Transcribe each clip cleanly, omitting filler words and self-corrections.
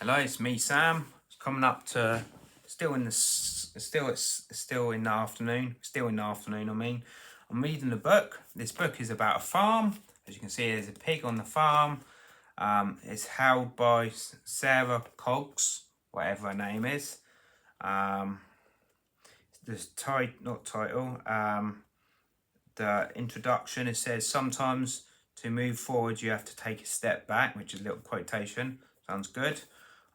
Hello, it's me, Sam. It's coming up to still in the afternoon. Still in the afternoon. I'm reading the book. This book is about a farm. As you can see, there's a pig on the farm. It's held by Sara Cogs, whatever her name is. The introduction, it says sometimes to move forward you have to take a step back, which is a little quotation. Sounds good.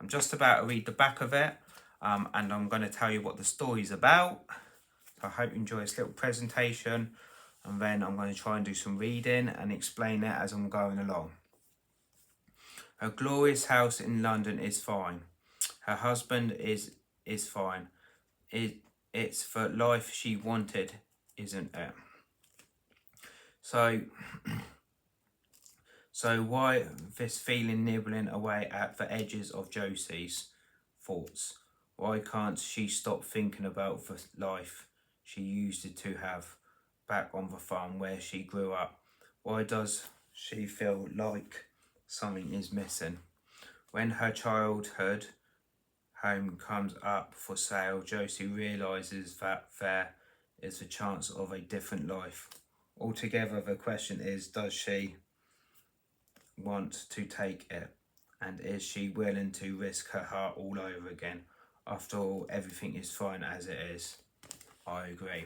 I'm just about to read the back of it, and I'm going to tell you what the story's about. So I hope you enjoy this little presentation, and then I'm going to try and do some reading and explain it as I'm going along. Her glorious house in London is fine. Her husband is fine. It's the life she wanted, isn't it? So why this feeling nibbling away at the edges of Josie's thoughts? Why can't she stop thinking about the life she used to have back on the farm where she grew up? Why does she feel like something is missing? When her childhood home comes up for sale, Josie realises that there is a chance of a different life. Altogether, the question is, does she want to take it, and is she willing to risk her heart all over again? After all, everything is fine as it is. I agree.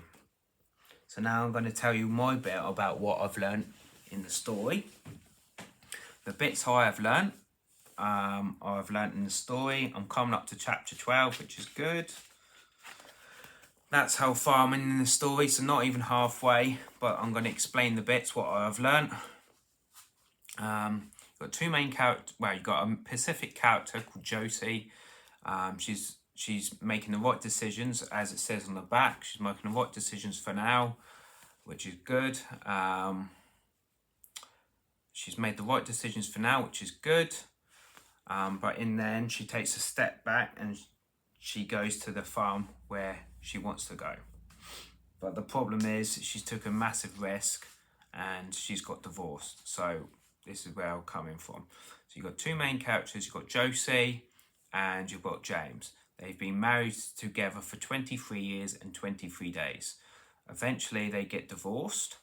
So now I'm going to tell you my bit about what I've learned in the story. The bits I have learned, in the story. I'm coming up to chapter 12, which is good. That's how far I'm in the story, so not even halfway, but I'm going to explain the bits, what I've learned. You've got two main characters. Well, you've got a Pacific character called Josie. She's making the right decisions, as it says on the back. She's making the right decisions for now, which is good. She's made the right decisions for now, which is good. But in the end, she takes a step back and she goes to the farm where she wants to go. But the problem is she's took a massive risk and she's got divorced. So this is where I'm coming from. So you've got two main characters. You've got Josie and you've got James. They've been married together for 23 years and 23 days. Eventually they get divorced.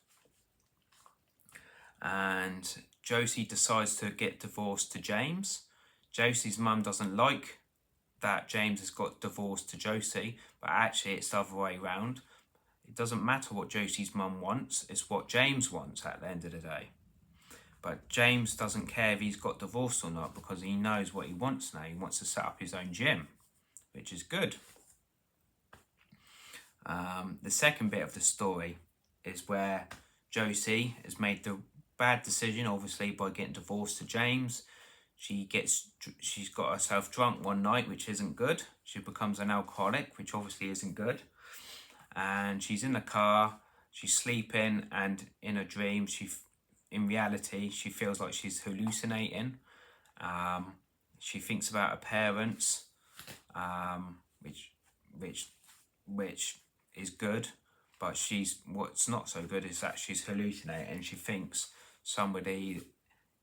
And Josie decides to get divorced to James. Josie's mum doesn't like that James has got divorced to Josie, but actually it's the other way around. It doesn't matter what Josie's mum wants, it's what James wants at the end of the day. But James doesn't care if he's got divorced or not, because he knows what he wants now. He wants to set up his own gym, which is good. The second bit of the story is where Josie has made the bad decision, obviously, by getting divorced to James. She's got herself drunk one night, which isn't good. She becomes an alcoholic, which obviously isn't good. And she's in the car, she's sleeping, and in a dream, in reality, she feels like she's hallucinating. She thinks about her parents, which is good. But what's not so good is that she's hallucinating, and she thinks somebody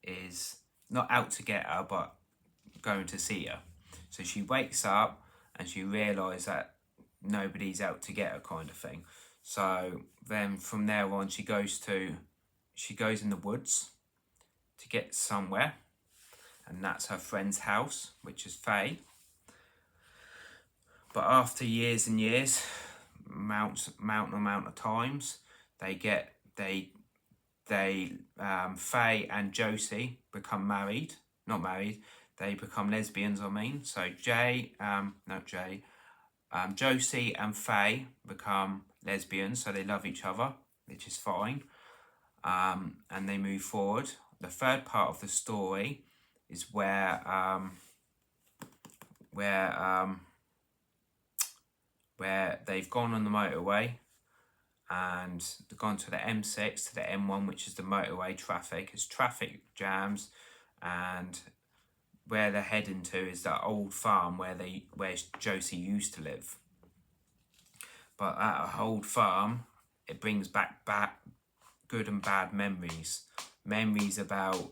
is not out to get her, but going to see her. So she wakes up and she realises that nobody's out to get her, kind of thing. So then from there on, she goes in the woods to get somewhere, and that's her friend's house, which is Faye. But after years and years, mountain amount of times, Faye and Josie become married. Not married. They become lesbians. So Josie and Faye become lesbians. So they love each other, which is fine. And they move forward. The third part of the story is where they've gone on the motorway and they've gone to the M6 to the M1, which is the motorway traffic. It's traffic jams, and where they're heading to is that old farm where Josie used to live. But at a old farm, it brings back good and bad memories. Memories about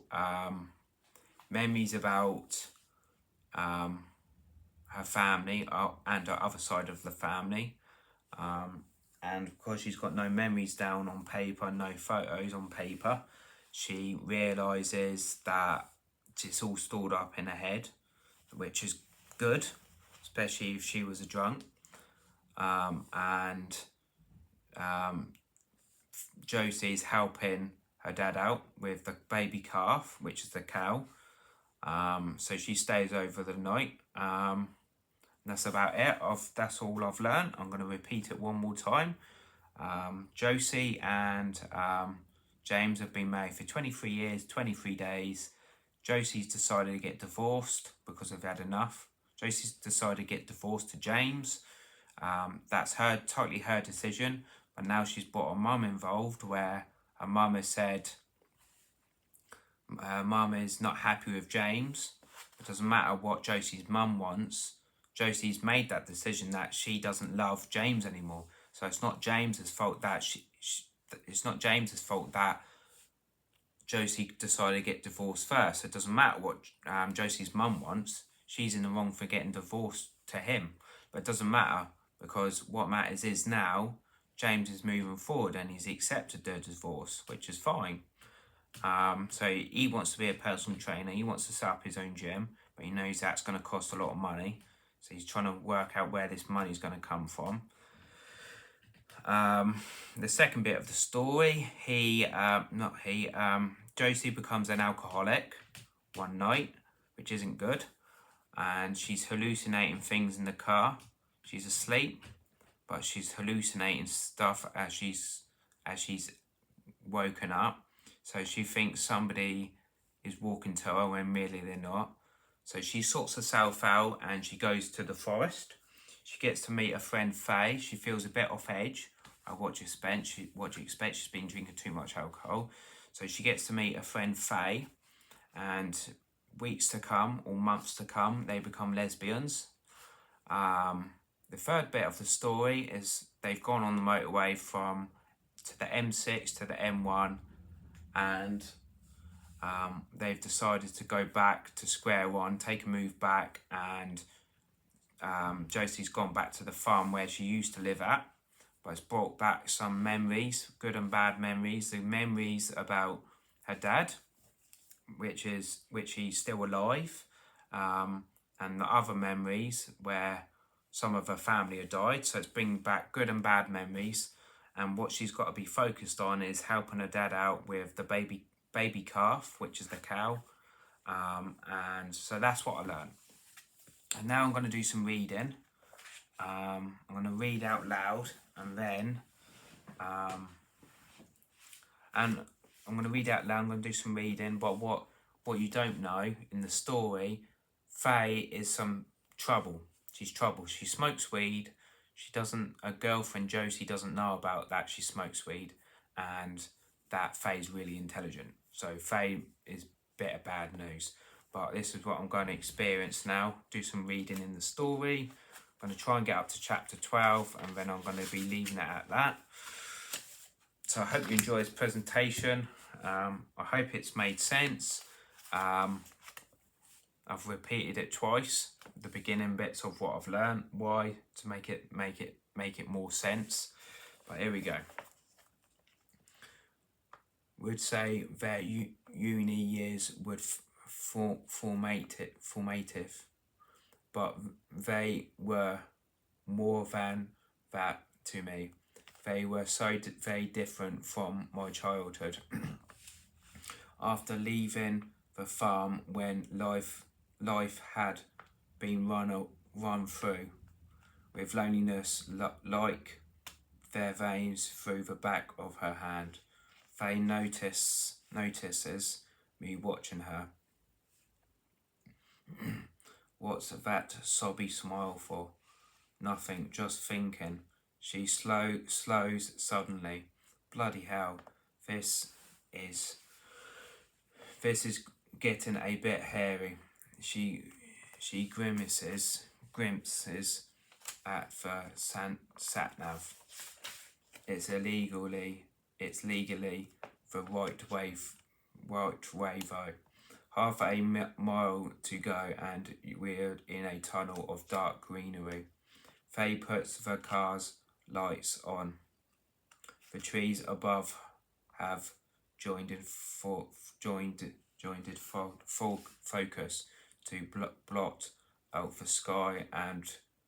her family and her other side of the family. And because she's got no memories down on paper, no photos on paper, she realises that it's all stored up in her head, which is good, especially if she was a drunk. And Josie's helping her dad out with the baby calf, which is the cow. So she stays over the night. That's about it. That's all I've learned. I'm going to repeat it one more time. Josie and James have been married for 23 years, 23 days. Josie's decided to get divorced because they've had enough. Josie's decided to get divorced to James. That's totally her decision. But now she's brought her mum involved, where her mum has said her mum is not happy with James. It doesn't matter what Josie's mum wants. Josie's made that decision that she doesn't love James anymore. So it's not James's fault that it's not James's fault that Josie decided to get divorced first. It doesn't matter what Josie's mum wants. She's in the wrong for getting divorced to him. But it doesn't matter, because what matters is now James is moving forward and he's accepted the divorce, which is fine. So he wants to be a personal trainer. He wants to set up his own gym, but he knows that's going to cost a lot of money. So he's trying to work out where this money is going to come from. The second bit of the story, Josie becomes an alcoholic one night, which isn't good. And she's hallucinating things in the car. She's asleep, but she's hallucinating stuff as she's woken up. So she thinks somebody is walking to her when really they're not. So she sorts herself out and she goes to the forest. She gets to meet her friend Faye. She feels a bit off edge. What do you expect? She's been drinking too much alcohol. So she gets to meet her friend Faye, and weeks to come or months to come, they become lesbians. The third bit of the story is they've gone on the motorway to the M6 to the M1, and they've decided to go back to square one, take a move back, and Josie's gone back to the farm where she used to live at, but it's brought back some memories, good and bad memories. The memories about her dad, which he's still alive, and the other memories where some of her family have died. So it's bringing back good and bad memories, and what she's got to be focused on is helping her dad out with the baby calf, which is the cow. And so that's what I learned. And now I'm going to do some reading. I'm going to read out loud, and then I'm going to read out loud. I'm going to do some reading. But what you don't know in the story, Faye is some trouble. She's trouble. She smokes weed. Her girlfriend Josie doesn't know about that she smokes weed, and that Faye's really intelligent. So Faye is a bit of bad news. But this is what I'm going to experience now. Do some reading in the story. I'm going to try and get up to chapter 12, and then I'm going to be leaving it at that. So I hope you enjoy this presentation. I hope it's made sense. I've repeated it twice, the beginning bits of what I've learned. Why? To make it more sense. But here we go. Would say their uni years were formative, but they were more than that to me. They were so very different from my childhood. After leaving the farm, when life had been run through with loneliness like their veins through the back of her hand, Faye notices me watching her. What's that sobby smile for? Nothing, just thinking. She slows suddenly. Bloody hell, this is getting a bit hairy. She grimaces at the sat-nav. It's legally the right way though. Half a mile to go and we're in a tunnel of dark greenery. Faye puts the car's lights on. The trees above have joined in full focus to blot out the sky, and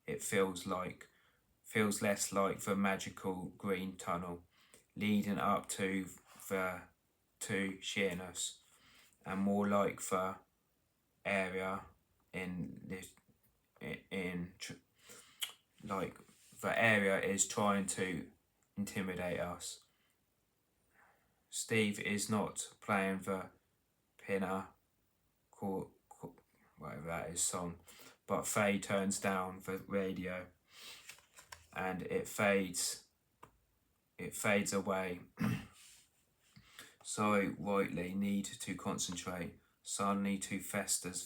it feels less like the magical green tunnel leading up to Sheerness, and more like the area like the area is trying to intimidate us. Steve is not playing the pinner, whatever that is, song, but Faye turns down the radio and it fades away. So rightly need to concentrate. Suddenly to Fester's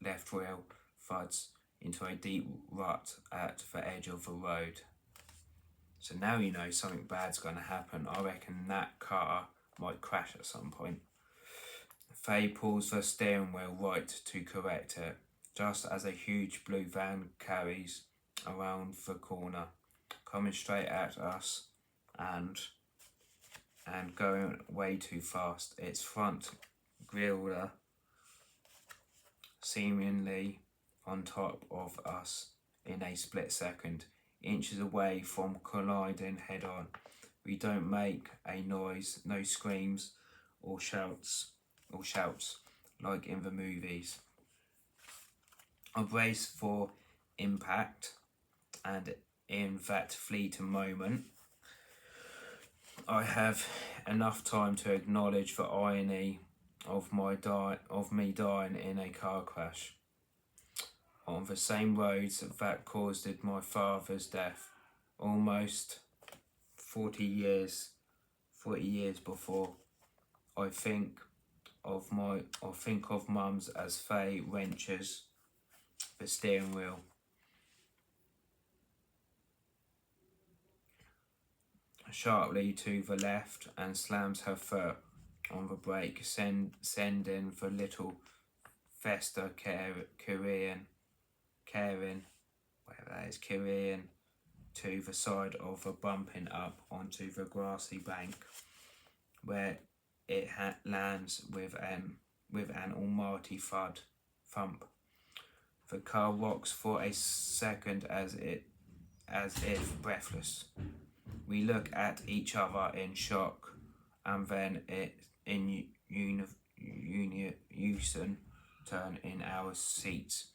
left wheel thuds into a deep rut at the edge of the road. So now you know something bad's going to happen. I reckon that car might crash at some point. Faye pulls the steering wheel right to correct it, just as a huge blue van carries around the corner, coming straight at us and going way too fast. Its front grille seemingly on top of us in a split second, inches away from colliding head on. We don't make a noise, no screams or shouts like in the movies. I brace for impact, and in that fleeting moment I have enough time to acknowledge the irony of me dying in a car crash on the same roads that caused my father's death almost 40 years before. I think of Mum's as Faye wrenches the steering wheel sharply to the left and slams her foot on the brake, sending the little Fester carrying to the side of the bumping up onto the grassy bank, where it lands with an almighty thump. The car rocks for a second as if breathless. We look at each other in shock, and then in unison turn in our seats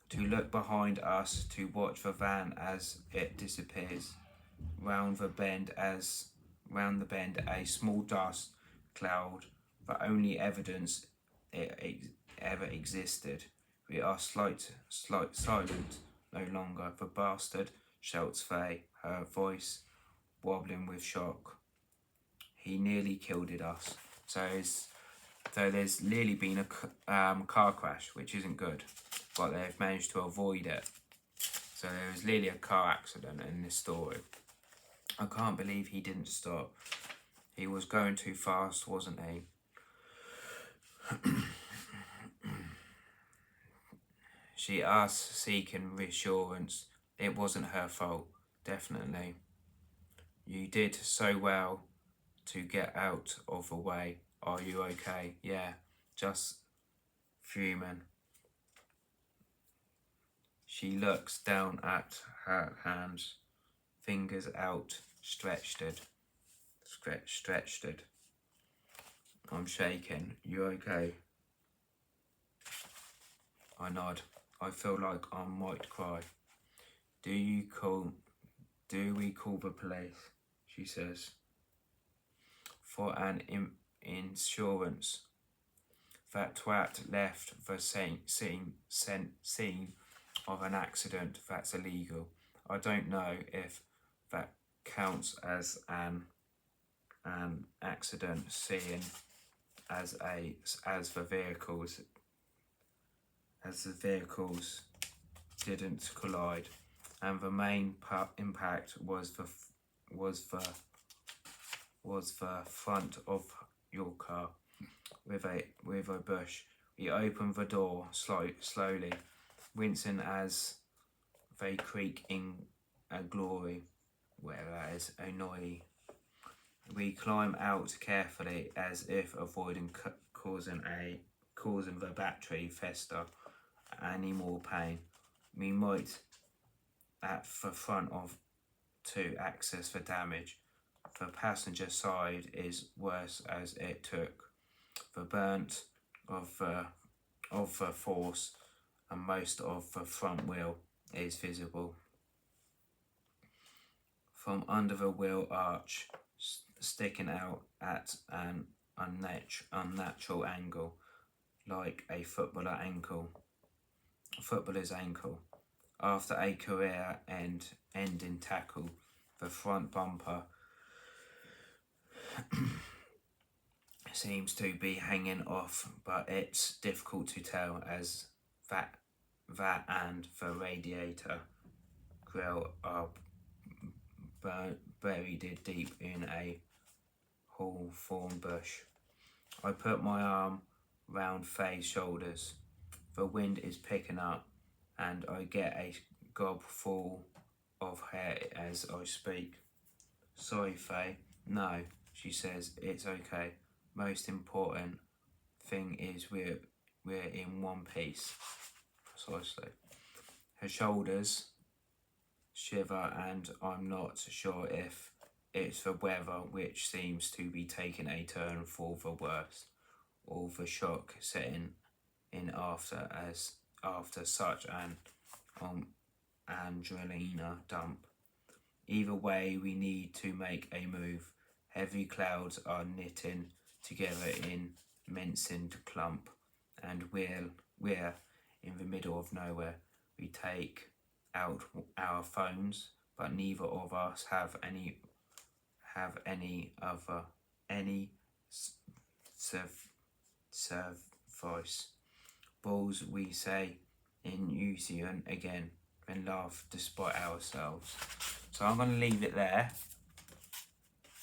to look behind us to watch the van as it disappears round the bend. A small dust cloud, the only evidence it ever existed. We are silent no longer. The bastard, shouts Faye, her voice wobbling with shock. He nearly killed us. So there's nearly been a car crash, which isn't good, but they've managed to avoid it. So there was nearly a car accident in this story. I can't believe he didn't stop. He was going too fast, wasn't he? She asked, seeking reassurance. It wasn't her fault, definitely. You did so well to get out of the way. Are you okay? Yeah, just fuming. She looks down at her hands, fingers out, stretched. I'm shaking. You okay? I nod. I feel like I might cry. Do we call the police? She says. For an insurance. That twat left the scene of an accident. That's illegal. I don't know if that counts as an accident, seeing as the vehicles didn't collide, and the main impact was the front of your car, with a bush. We open the door slowly, wincing as they creak in a glory, whereas annoy. We climb out carefully as if avoiding causing the battery fester any more pain. We might at the front of to access the damage. The passenger side is worse as it took the burnt of the force, and most of the front wheel is visible. From under the wheel arch, sticking out at an unnatural angle, like a footballer's ankle. After a career-ending tackle, the front bumper seems to be hanging off, but it's difficult to tell as that and the radiator grill are buried deep in a hawthorn bush. I put my arm round Faye's shoulders. The wind is picking up, and I get a gob full of hair as I speak. Sorry, Faye. No, she says, it's okay. Most important thing is we're in one piece. Precisely. Her shoulders shiver, and I'm not sure if it's the weather which seems to be taking a turn for the worse, or the shock setting in after such an adrenaline dump. Either way, we need to make a move. Heavy clouds are knitting together in menacing clump, and we're in the middle of nowhere. We take out our phones, but neither of us have any voice. Balls, we say in unison again, and laugh despite ourselves. So I'm going to leave it there.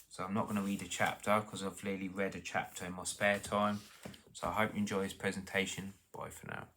So I'm not going to read a chapter because I've clearly read a chapter in my spare time. So I hope you enjoy this presentation. Bye for now.